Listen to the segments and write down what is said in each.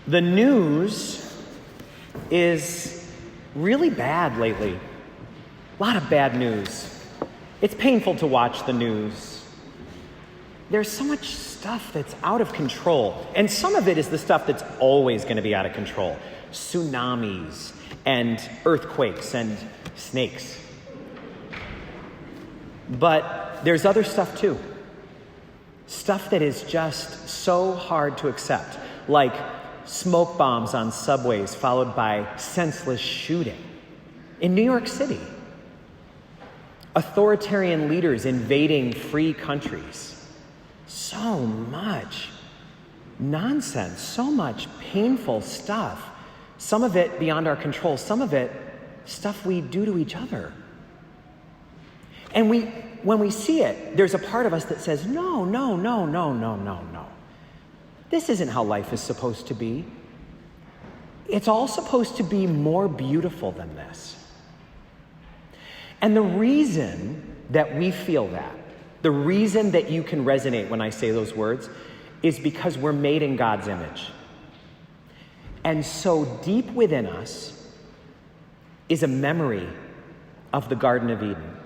The news is really bad lately. A lot of bad news. It's painful to watch the news. There's so much stuff that's out of control. And some of it is the stuff that's always going to be out of control. Tsunamis and earthquakes and snakes. But there's other stuff too. Stuff that is just so hard to accept. Like smoke bombs on subways followed by senseless shooting in New York City. Authoritarian leaders invading free countries. So much nonsense, so much painful stuff. Some of it beyond our control, some of it stuff we do to each other. And when we see it, there's a part of us that says, no. This isn't how life is supposed to be. It's all supposed to be more beautiful than this. And the reason that we feel that, the reason that you can resonate when I say those words, is because we're made in God's image. And so deep within us is a memory of the Garden of Eden.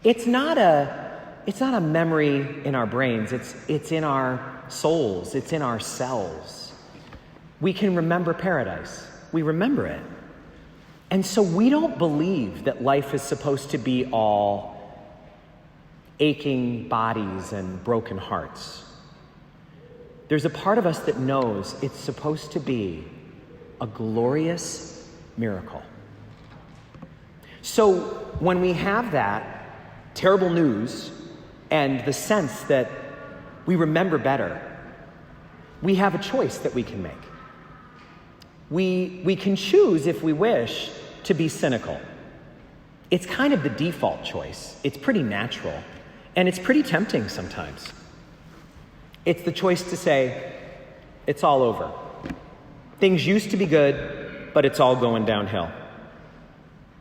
It's not a memory in our brains, it's in our souls, it's in our cells. We can remember paradise. We remember it. And so we don't believe that life is supposed to be all aching bodies and broken hearts. There's a part of us that knows it's supposed to be a glorious miracle. So when we have that terrible news and the sense that we remember better, we have a choice that we can make. We can choose, if we wish, to be cynical. It's kind of the default choice. It's pretty natural, and it's pretty tempting sometimes. It's the choice to say, it's all over. Things used to be good, but it's all going downhill.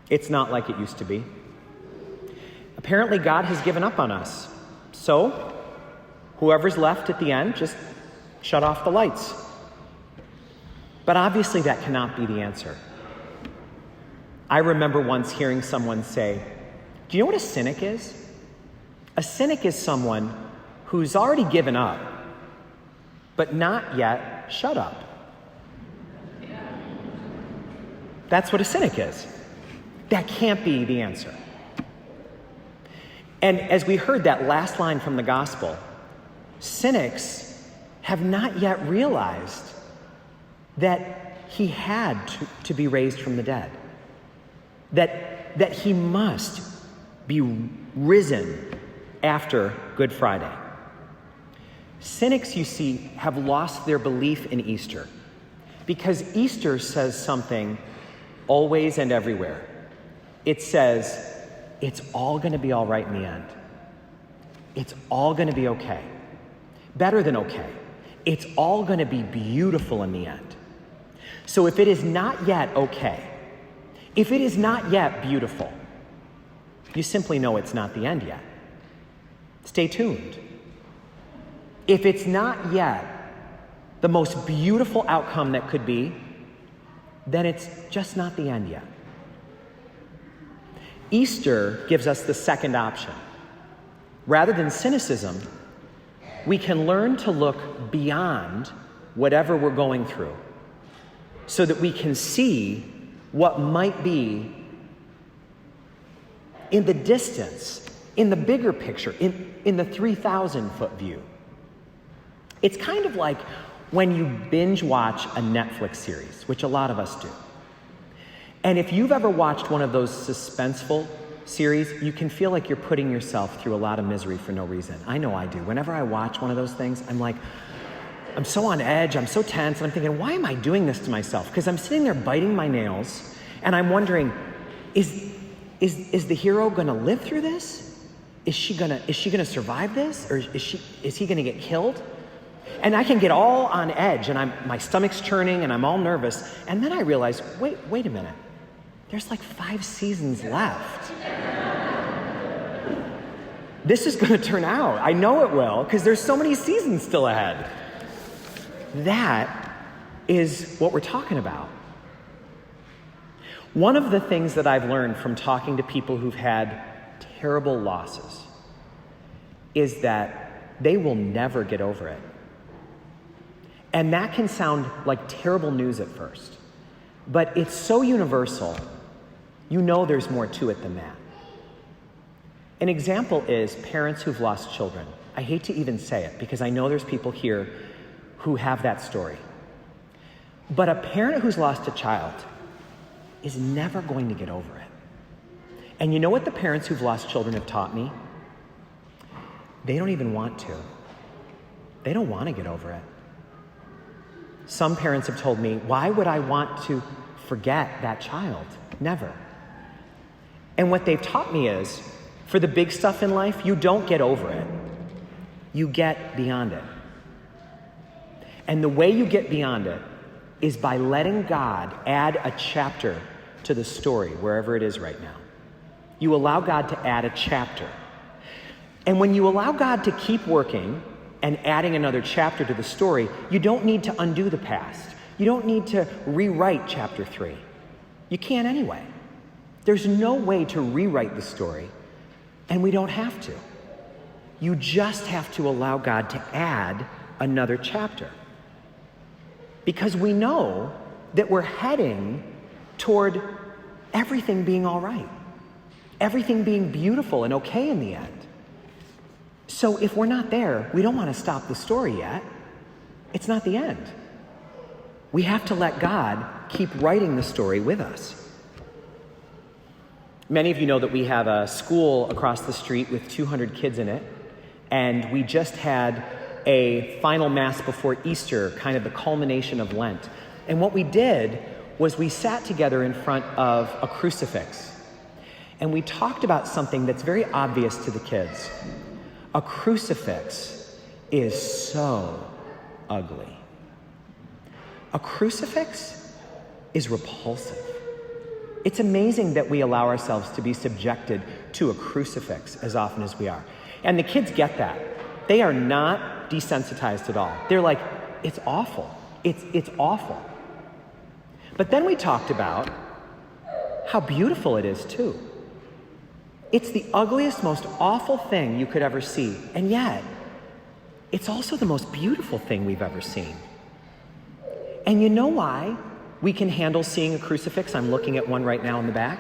It's not like it used to be. Apparently, God has given up on us. So, whoever's left at the end, just shut off the lights. But obviously that cannot be the answer. I remember once hearing someone say, do you know what a cynic is? A cynic is someone who's already given up, but not yet shut up. That's what a cynic is. That can't be the answer. And as we heard that last line from the gospel, cynics have not yet realized that he had to be raised from the dead. That he must be risen after Good Friday. Cynics, you see, have lost their belief in Easter because Easter says something always and everywhere. It says, it's all going to be all right in the end. It's all going to be okay. Better than okay. It's all going to be beautiful in the end. So if it is not yet okay, if it is not yet beautiful, you simply know it's not the end yet. Stay tuned. If it's not yet the most beautiful outcome that could be, then it's just not the end yet. Easter gives us the second option. Rather than cynicism, we can learn to look beyond whatever we're going through so that we can see what might be in the distance, in the bigger picture, in the 3,000-foot view. It's kind of like when you binge watch a Netflix series, which a lot of us do. And if you've ever watched one of those suspenseful series, you can feel like you're putting yourself through a lot of misery for no reason. I know I do. Whenever I watch one of those things, I'm so on edge, I'm so tense, and I'm thinking, why am I doing this to myself? Because I'm sitting there biting my nails, and I'm wondering, is the hero gonna live through this? Is she gonna survive this? Or is he gonna get killed? And I can get all on edge, and my stomach's churning, and I'm all nervous, and then I realize, wait a minute. There's like 5 seasons left. This is going to turn out. I know it will, because there's so many seasons still ahead. That is what we're talking about. One of the things that I've learned from talking to people who've had terrible losses is that they will never get over it. And that can sound like terrible news at first, but it's so universal, you know there's more to it than that. An example is parents who've lost children. I hate to even say it because I know there's people here who have that story. But a parent who's lost a child is never going to get over it. And you know what the parents who've lost children have taught me? They don't even want to. They don't want to get over it. Some parents have told me, why would I want to forget that child? Never. And what they've taught me is, for the big stuff in life, you don't get over it. You get beyond it. And the way you get beyond it is by letting God add a chapter to the story, wherever it is right now. You allow God to add a chapter. And when you allow God to keep working and adding another chapter to the story, you don't need to undo the past. You don't need to rewrite chapter 3. You can't anyway. There's no way to rewrite the story, and we don't have to. You just have to allow God to add another chapter. Because we know that we're heading toward everything being all right, everything being beautiful and okay in the end. So if we're not there, we don't want to stop the story yet. It's not the end. We have to let God keep writing the story with us. Many of you know that we have a school across the street with 200 kids in it, and we just had a final mass before Easter, kind of the culmination of Lent. And what we did was we sat together in front of a crucifix, and we talked about something that's very obvious to the kids. A crucifix is so ugly. A crucifix is repulsive. It's amazing that we allow ourselves to be subjected to a crucifix as often as we are. And the kids get that. They are not desensitized at all. They're like, it's awful. It's awful. But then we talked about how beautiful it is too. It's the ugliest, most awful thing you could ever see. And yet, it's also the most beautiful thing we've ever seen. And you know why we can handle seeing a crucifix? I'm looking at one right now in the back.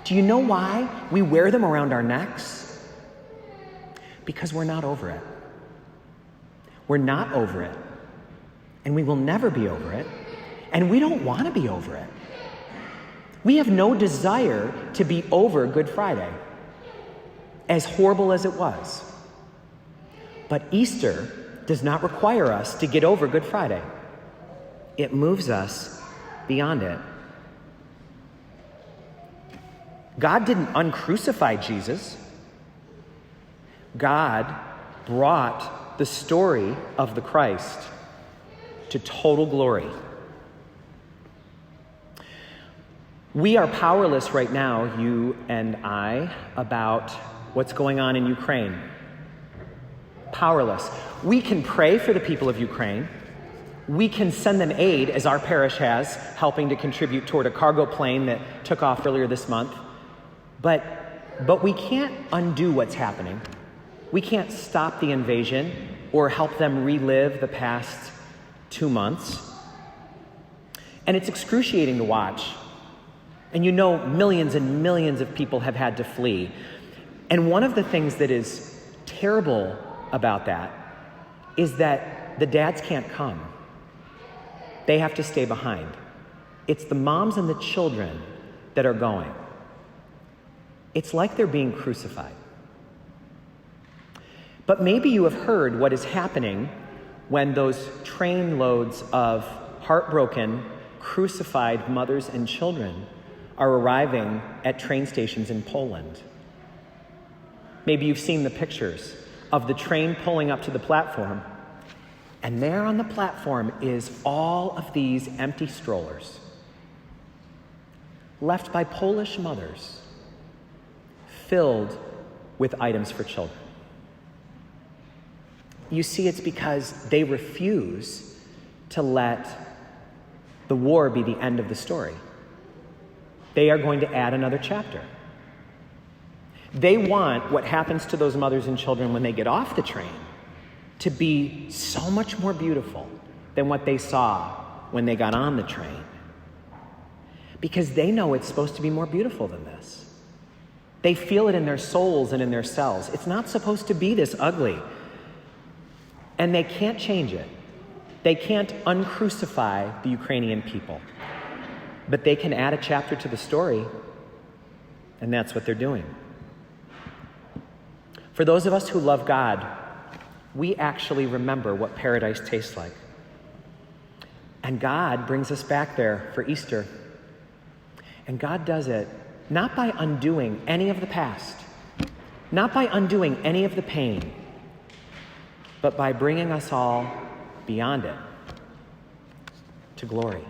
Do you know why we wear them around our necks? Because we're not over it. We're not over it. And we will never be over it. And we don't want to be over it. We have no desire to be over Good Friday, as horrible as it was. But Easter does not require us to get over Good Friday. It moves us beyond it. God didn't uncrucify Jesus. God brought the story of the Christ to total glory. We are powerless right now, you and I, about what's going on in Ukraine. Powerless. We can pray for the people of Ukraine. We can send them aid, as our parish has, helping to contribute toward a cargo plane that took off earlier this month. But we can't undo what's happening. We can't stop the invasion or help them relive the past 2 months. And it's excruciating to watch. And you know, millions and millions of people have had to flee. And one of the things that is terrible about that is that the dads can't come. They have to stay behind. It's the moms and the children that are going. It's like they're being crucified. But maybe you have heard what is happening when those train loads of heartbroken, crucified mothers and children are arriving at train stations in Poland. Maybe you've seen the pictures of the train pulling up to the platform, and there on the platform is all of these empty strollers left by Polish mothers filled with items for children. You see, it's because they refuse to let the war be the end of the story. They are going to add another chapter. They want what happens to those mothers and children when they get off the train to be so much more beautiful than what they saw when they got on the train. Because they know it's supposed to be more beautiful than this. They feel it in their souls and in their cells. It's not supposed to be this ugly. And they can't change it. They can't uncrucify the Ukrainian people. But they can add a chapter to the story, and that's what they're doing. For those of us who love God, we actually remember what paradise tastes like. And God brings us back there for Easter. And God does it not by undoing any of the past, not by undoing any of the pain, but by bringing us all beyond it to glory.